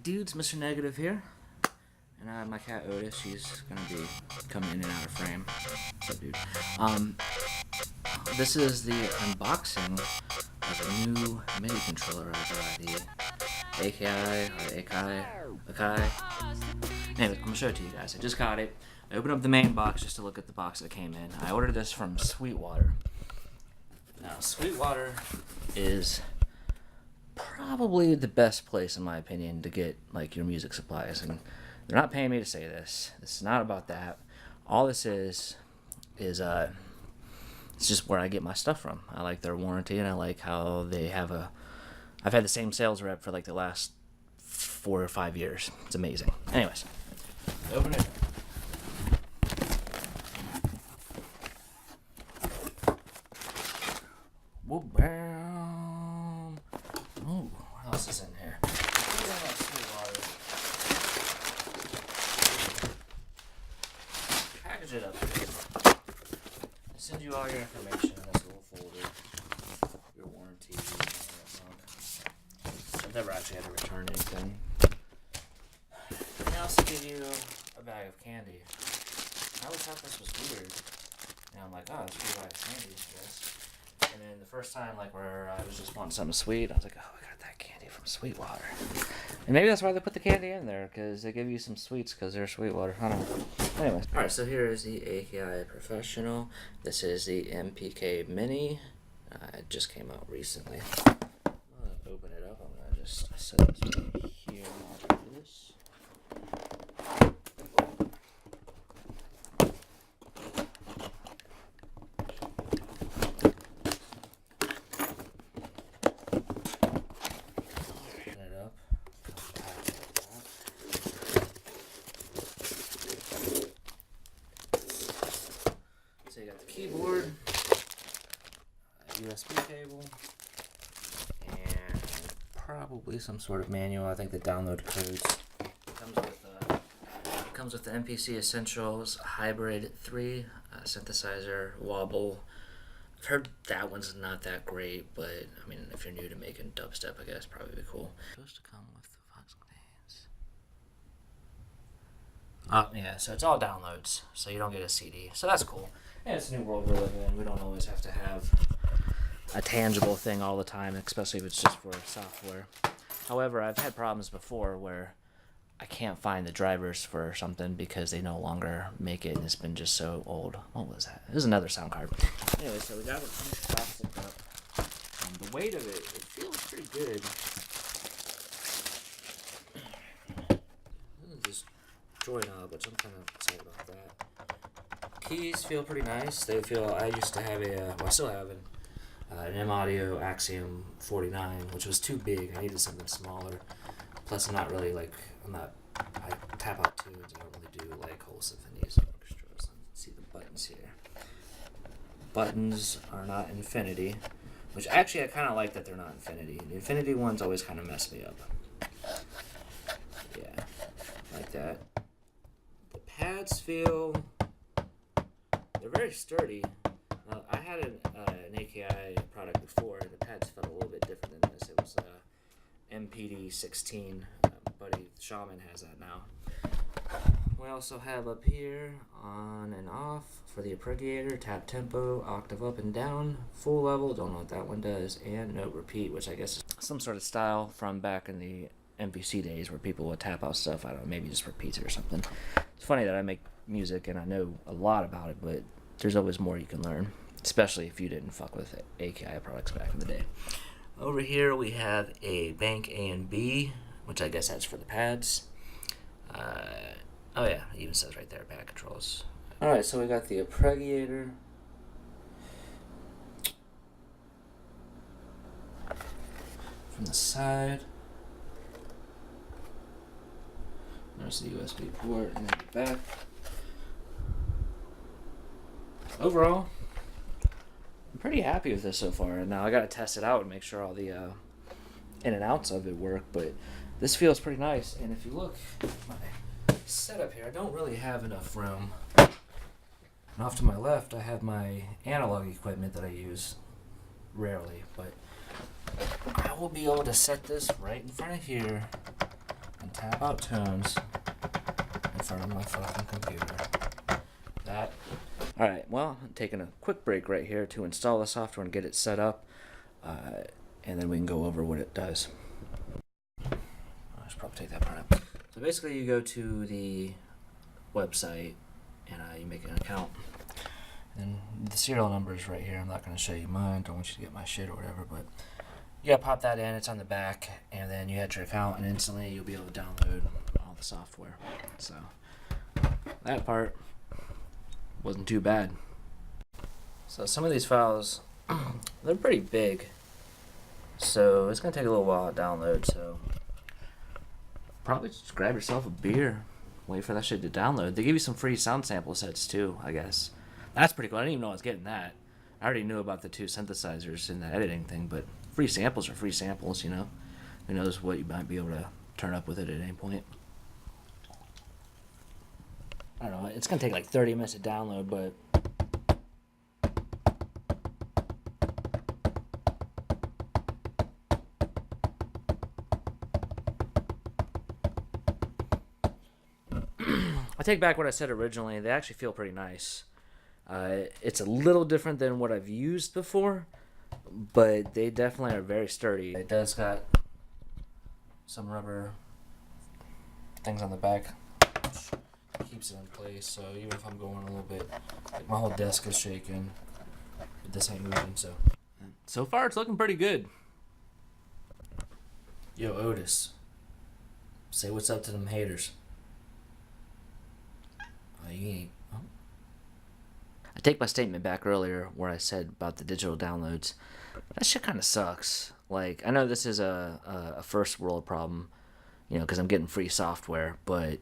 dudes, Mr. Negative here. And I have my cat Otis. She's gonna be coming in and out of frame. What's up, dude? This is the unboxing of a new MIDI controller I got, the Akai. Anyway, I'm gonna show it to you guys. I just got it. I opened up the main box just to look at the box that came in. I ordered this from Sweetwater. Now, Sweetwater is probably the best place, in my opinion, to get like your music supplies, and they're not paying me to say this. This is not about that. All this is it's just where I get my stuff from. I like their warranty, and I like how they have I've had the same sales rep for like the last 4 or 5 years. It's amazing. Anyways, open it. Whoa, bam. Oh, what else is in here? Package it up. I send you all your information in this little folder. Your warranty and all that junk. I've never actually had to return anything. They also give you a bag of candy. I always thought this was weird. And I'm like, oh, it's a free bag of candy, I guess. And then the first time, like, where I was just wanting something sweet, I was like, oh, I got that candy from Sweetwater. And maybe that's why they put the candy in there, because they give you some sweets because they're Sweetwater. I don't know. Anyways. Alright, so here is the Akai Professional. This is the MPK Mini. It just came out recently. I'm going to open it up. I'm going to just set this right here and I'll do this. So you got the keyboard, USB cable, and probably some sort of manual. I think the download codes. Comes with the MPC Essentials Hybrid 3 synthesizer wobble. I've heard that one's not that great, but I mean, if you're new to making dubstep, I guess probably be cool. It's supposed to come with the Fox Cranes. Yeah, so it's all downloads, so you don't get a CD. So that's cool. And it's a new world we're living in. We don't always have to have a tangible thing all the time, especially if it's just for software. However, I've had problems before where I can't find the drivers for something because they no longer make it, and it's been just so old. What was that? It was another sound card. Anyway, so we got it plastic up. The weight of it feels pretty good. Just joy knob, which I'm kind of excited about that. Keys feel pretty nice. They feel. I used to have I still have an M Audio Axiom 49, which was too big. I needed something smaller. Plus, I tap out tunes. I don't really do like whole symphonies or orchestras. See the buttons here. Buttons are not infinity, which actually I kind of like that they're not infinity. The infinity ones always kind of mess me up. Yeah, like that. The pads feel. They're very sturdy. I had an Akai product before, and the pads felt a little bit different than this. It was MPD 16. Buddy Shaman has that now. We also have up here on and off for the arpeggiator, tap tempo, octave up and down, full level, don't know what that one does, and note repeat, which I guess is some sort of style from back in the MVC days where people would tap out stuff. I don't know, maybe just repeats it or something. It's funny that I make music and I know a lot about it, but there's always more you can learn, especially if you didn't fuck with AKI products back in the day. Over here we have a bank A and B, which I guess that's for the pads. Oh yeah, it even says right there, pad controls. Alright, so we got the arpeggiator. From the side. There's the USB port, and then the back. Overall, I'm pretty happy with this so far. Now I gotta test it out and make sure all the in and outs of it work, but this feels pretty nice. And if you look at my setup here, I don't really have enough room. And off to my left, I have my analog equipment that I use rarely, but I will be able to set this right in front of here and tap out tunes in front of my fucking computer. Alright, well, I'm taking a quick break right here to install the software and get it set up, and then we can go over what it does. I should probably take that part out. So basically you go to the website and you make an account. And the serial number is right here. I'm not going to show you mine. Don't want you to get my shit or whatever, but you got to pop that in. It's on the back, and then you add your account, and instantly you'll be able to download all the software. So that part wasn't too bad. So some of these files, they're pretty big, so it's going to take a little while to download. So probably just grab yourself a beer, wait for that shit to download. They give you some free sound sample sets too, I guess. That's pretty cool. I didn't even know I was getting that. I already knew about the 2 synthesizers in the editing thing, but free samples are free samples, you know. Who knows what you might be able to turn up with it at any point. I don't know. It's going to take like 30 minutes to download, but I take back what I said originally. They actually feel pretty nice. It's a little different than what I've used before, but they definitely are very sturdy. It does got some rubber things on the back. Keeps it in place, so even if I'm going a little bit, like my whole desk is shaking, but this ain't moving, so far it's looking pretty good. Yo, Otis, say what's up to them haters. You ain't. Oh. I take my statement back earlier where I said about the digital downloads. That shit kind of sucks. Like, I know this is a first world problem, you know, because I'm getting free software, but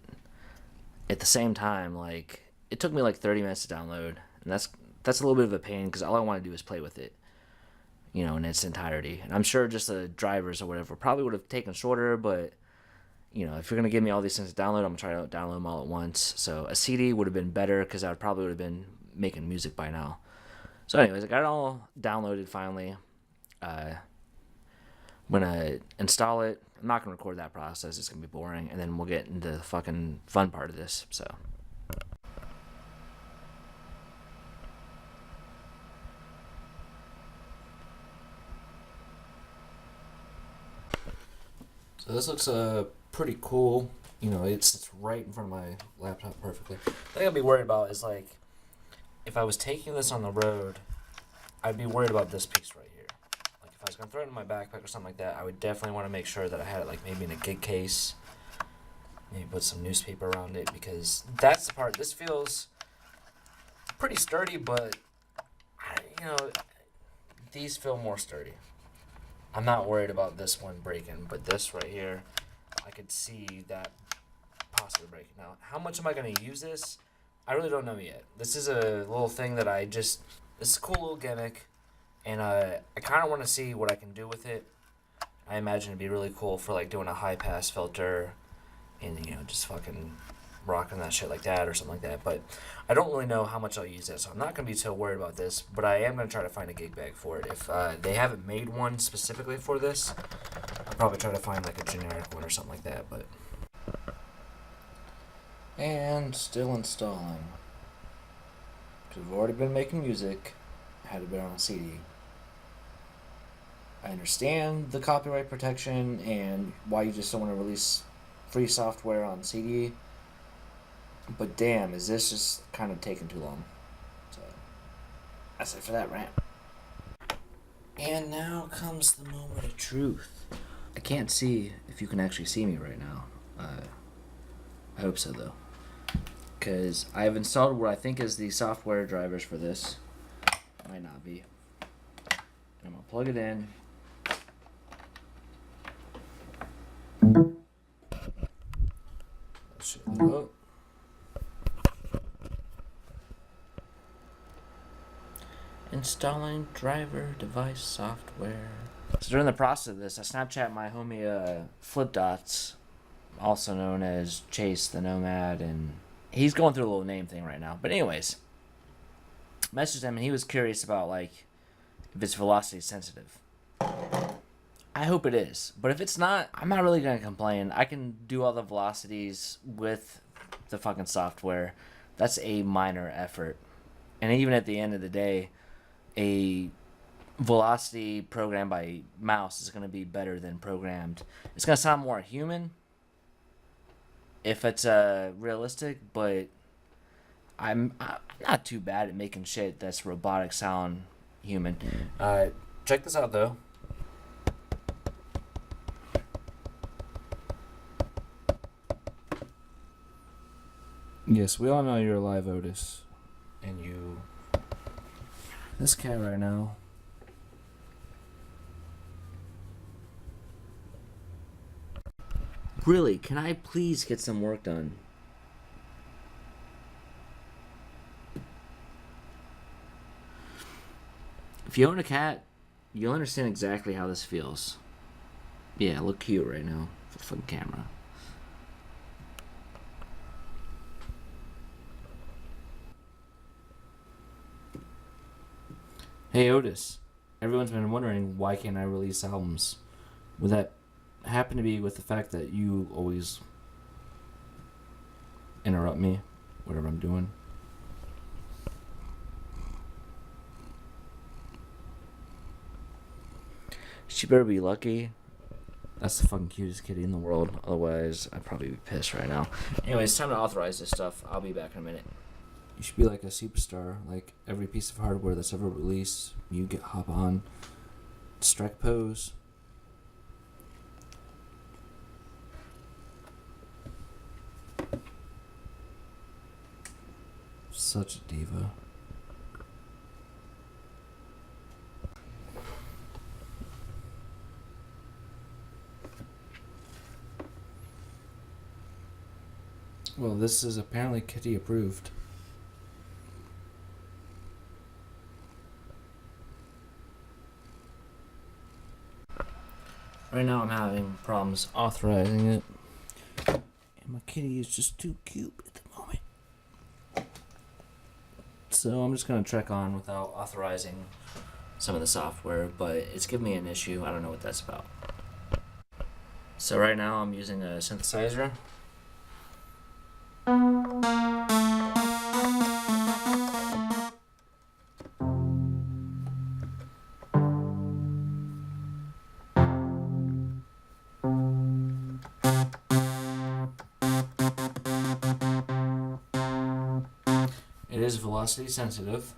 at the same time, like, it took me like 30 minutes to download, and that's a little bit of a pain because all I want to do is play with it, you know, in its entirety. And I'm sure just the drivers or whatever probably would have taken shorter, but you know, if you're going to give me all these things to download, I'm going to try to download them all at once. So a CD would have been better because I probably would have been making music by now. So anyways, I got it all downloaded finally. I'm going to install it. I'm not going to record that process. It's going to be boring. And then we'll get into the fucking fun part of this. So this looks pretty cool. You know, it's right in front of my laptop perfectly. The thing I'd be worried about is, like, if I was taking this on the road, I'd be worried about this piece right here. Like, if I was going to throw it in my backpack or something like that, I would definitely want to make sure that I had it, like, maybe in a gig case. Maybe put some newspaper around it, because that's the part. This feels pretty sturdy, but, you know, these feel more sturdy. I'm not worried about this one breaking, but this right here, I could see that possibly breaking. Now, how much am I going to use this? I really don't know yet. This is a little thing that this is a cool little gimmick, and I kind of want to see what I can do with it. I imagine it'd be really cool for, like, doing a high-pass filter and, you know, just fucking rocking that shit like that or something like that. But I don't really know how much I'll use it, so I'm not going to be so worried about this, but I am going to try to find a gig bag for it. If they haven't made one specifically for this, I'll probably try to find, like, a generic one or something like that. But and still installing, because we've already been making music. I had it been on a CD. I understand the copyright protection and why you just don't want to release free software on CD, but damn, is this just kind of taking too long. So that's it for that rant. And now comes the moment of truth. I can't see if you can actually see me right now. I hope so, though, because I have installed what I think is the software drivers for this. Might not be. And I'm gonna plug it in. Let's shut that up. Installing driver device software. So during the process of this, I Snapchat my homie Flip Dots, also known as Chase the Nomad, and he's going through a little name thing right now. But anyways, messaged him and he was curious about, like, if it's velocity sensitive. I hope it is. But if it's not, I'm not really going to complain. I can do all the velocities with the fucking software. That's a minor effort. And even at the end of the day, a velocity programmed by mouse is going to be better than programmed. It's going to sound more human if it's realistic, but I'm not too bad at making shit that's robotic sound human. Check this out though. Yes, we all know you're alive, Otis. And you. This cat right now. Really, can I please get some work done? If you own a cat, you'll understand exactly how this feels. Yeah, look cute right now for the camera. Hey Otis, everyone's been wondering why can't I release albums? Would that happen to be with the fact that you always interrupt me, whatever I'm doing? She better be lucky. That's the fucking cutest kitty in the world. Otherwise, I'd probably be pissed right now. Anyways, it's time to authorize this stuff. I'll be back in a minute. You should be like a superstar. Like every piece of hardware that's ever released, you hop on, strike pose. Such a diva. Well, this is apparently kitty approved. Right now I'm having problems authorizing it. And my kitty is just too cute at the moment. So I'm just going to trek on without authorizing some of the software, but it's giving me an issue. I don't know what that's about. So right now I'm using a synthesizer. It is velocity sensitive.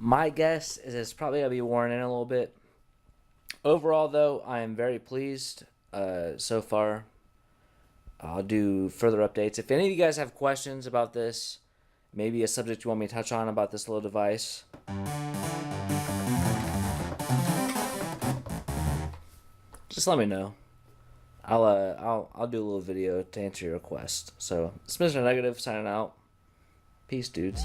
My guess is it's probably going to be worn in a little bit. Overall, though, I am very pleased so far. I'll do further updates. If any of you guys have questions about this, maybe a subject you want me to touch on about this little device, just let me know. I'll do a little video to answer your request. So, it's Mr. Negative signing out. Peace, dudes.